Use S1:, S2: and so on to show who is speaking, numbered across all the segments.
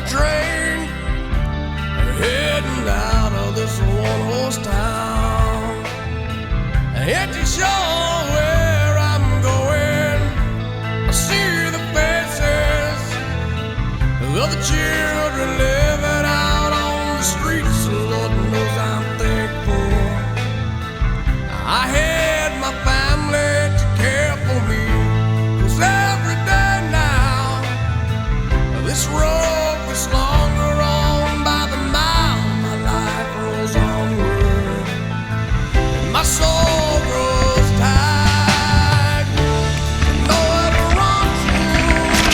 S1: train heading out of this one-horse town. Ain't too sure where I'm going. I see the faces of the children living out on the streets. Lord knows I'm thankful I had my family to care for me. 'Cause every day now this road gets longer on by the mile. My life rolls onward and my soul grows tired. Nowhere to run to,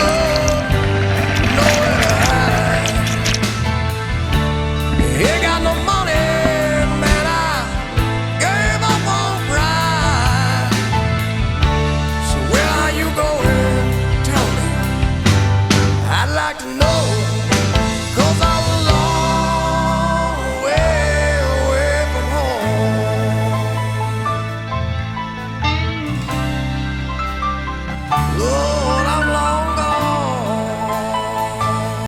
S1: love, nowhere to hide. Ain't got no money, man, I gave up on pride. So where are you going? Tell me, I'd like to know. 'Cause I was a long way away from home. Oh,